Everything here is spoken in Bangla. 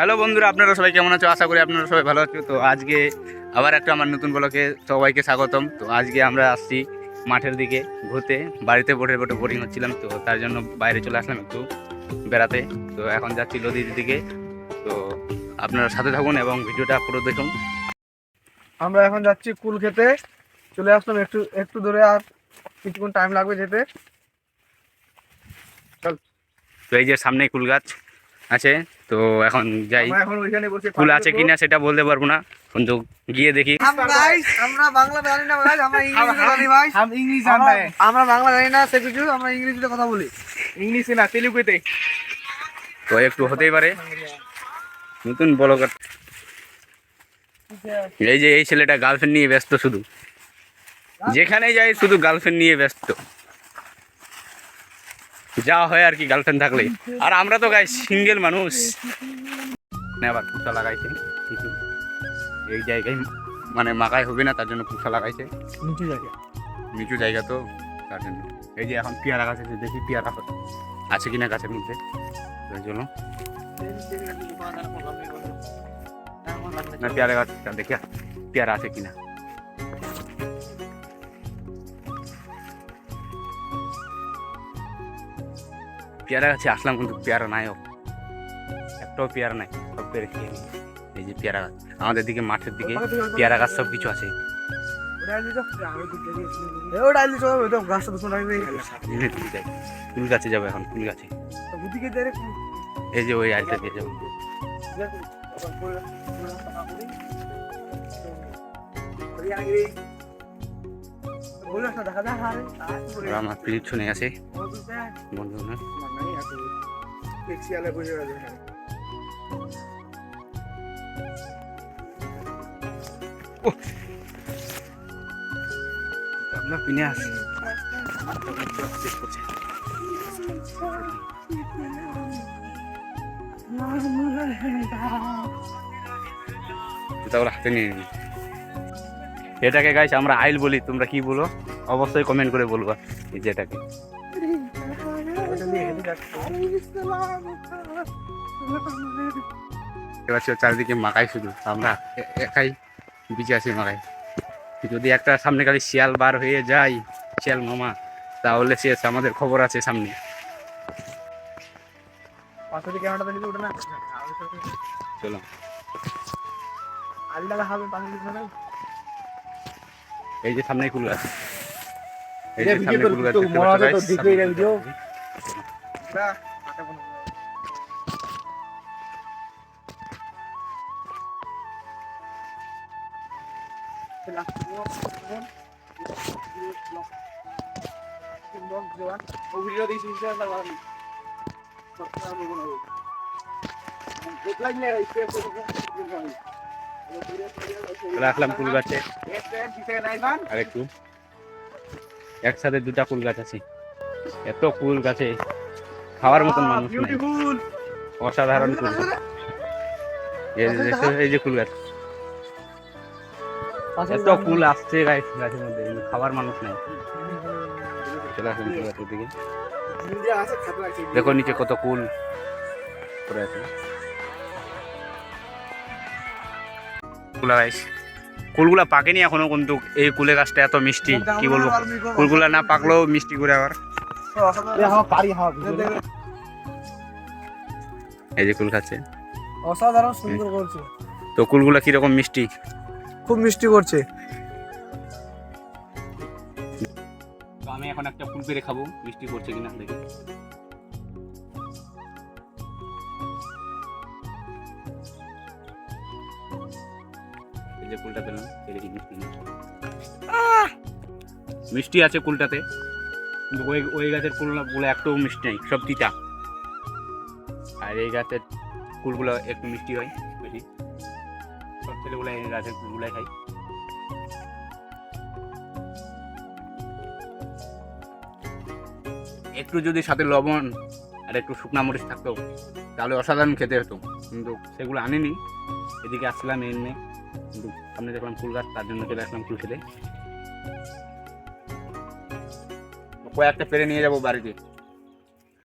হ্যালো বন্ধুরা, আপনারা সবাই কেমন আছো? আশা করি আপনারা সবাই ভালো আছো। তো আজকে আবার একটা আমার নতুন ব্লগে সবাইকে স্বাগতম। তো আজকে আমরা আসছি মাঠের দিকে ঘুরতে। বাড়িতে বসে বসে বোরিং হচ্ছিলাম, তো তার জন্য বাইরে চলে আসলাম একটু বেড়াতে। তো এখন যাচ্ছি নদীর দিকে। তো আপনারা সাথে থাকুন এবং ভিডিওটা পুরো দেখুন। আমরা এখন যাচ্ছি কুল খেতে। চলে আসলাম একটু একটু দূরে, আর কিছুক্ষণ টাইম লাগবে যেতে। চল। তো এই যে সামনে কুল গাছ আছে, তো এখন যাই। আমরা এখন ওইখানে বসে কুল আছে কিনা সেটা বলতে পারবো না, কিন্তু গিয়ে দেখি। আমরা বাংলা জানি না ভাই, আমরা ইংরেজি জানি ভাই। আমরা বাংলা জানি না সে কিছু, আমরা ইংরেজিতে কথা বলি। ইংলিশে না, তেলুগুতে। তো একটু হতেই পারে নতুন ব্লগার। এই যে এই ছেলেটা গার্লফ্রেন্ড নিয়ে ব্যস্ত, শুধু যেখানে যাই শুধু গার্লফ্রেন্ড নিয়ে ব্যস্ত, যা হয় আর কি গার্লফ্রেন্ড থাকলে। আর আমরা তো গাই সিঙ্গেল মানুষ। আবার পুষা লাগাইছে কিছু এই জায়গায়, মানে মাকাই হবে না, তার জন্য পুষা লাগাইছে। নিচু জায়গা তো, তার জন্য। এই যে এখন পেয়ারা গাছ আছে, দেখি পেয়ারা আছে কিনা গাছের মধ্যে। ওই জন্য না, পেয়ারা গাছটা দেখে পেয়ারা আছে কিনা। পেয়ারা গাছে আসলাম, কিন্তু পেয়ারা নাই, একটাও পেয়ারা নাই, সব পেরে খেয়ে নিই। এই যে পেয়ারা গাছ, আমাদের দিকে মাঠের দিকে পেয়ারা গাছ সব কিছু আছে। ফুল গাছে যাবো এখন, ফুল গাছে। এই যে ওই আইটা দিয়ে যাবো। আমার পিছনে আছে বন্ধু না। আপনার পিনে আছে হাতে নিয়ে নিই। এটাকে গাইস আমরা আইল বলি, তোমরা কি বলো অবশ্যই কমেন্ট করে বলবা। এই যেটাকে চারিদিকে মাকাই, শুধু আমরা একাই বিচে আছি মাকাই। যদি একটা সামনে খালি শিয়াল বার হয়ে যায়, শিয়াল মামা, তাহলে সে আমাদের খবর আছে সামনে। চলো এই যে সামনে কুল গাছ, এই যে সামনে কুল গাছ রাখলাম কুল গাছে। আর একটু একসাথে দুটা কুল গাছ আছে, এত কুল গাছে খাওয়ার মতন মানুষ নাই, অসাধারণ কুল। এই যে কুল গাছ, এত কুল আসছে গাছের মধ্যে, খাবার মানুষ নাই। চলে আসলাম কুল গাছের দিকে। দেখো নিচে কত কুল পড়ে আছে। কুলগুলা পাকেনি এখনো, কিন্তু এই কুলে গাছটা এত মিষ্টি, কি বলবো। কুলগুলা না পাকলেও মিষ্টি করে আবার। এই যে কুল খাচ্ছে, অসাধারণ সুন্দর করছে। তো কুলগুলা কিরকম মিষ্টি? খুব মিষ্টি করছে। আমি এখন একটা কুল পেরে খাবো, মিষ্টি করছে কিনা দেখি। কুলটা পেলাম, মিষ্টি আছে কুলটাতে, কিন্তু ওই গাছের কুলগুলো একটু মিষ্টি নেই, সব তিতা। আর এই গাছের কুলগুলো একটু মিষ্টি হয় বেশি। সব ছেলেগুলো এই গাছের কুলগুলাই খাই। একটু যদি সাথে লবণ আর একটু শুকনা মরিচ থাকতো তাহলে অসাধারণ খেতে হতো, কিন্তু সেগুলো আনিনি। এদিকে আসলাম এনে, কিন্তু সামনে দেখলাম ফুল গাছ, তার জন্য চলে আসলাম ফুল খেতে। কয়েকটা পেরে নিয়ে যাবো বাড়িতে।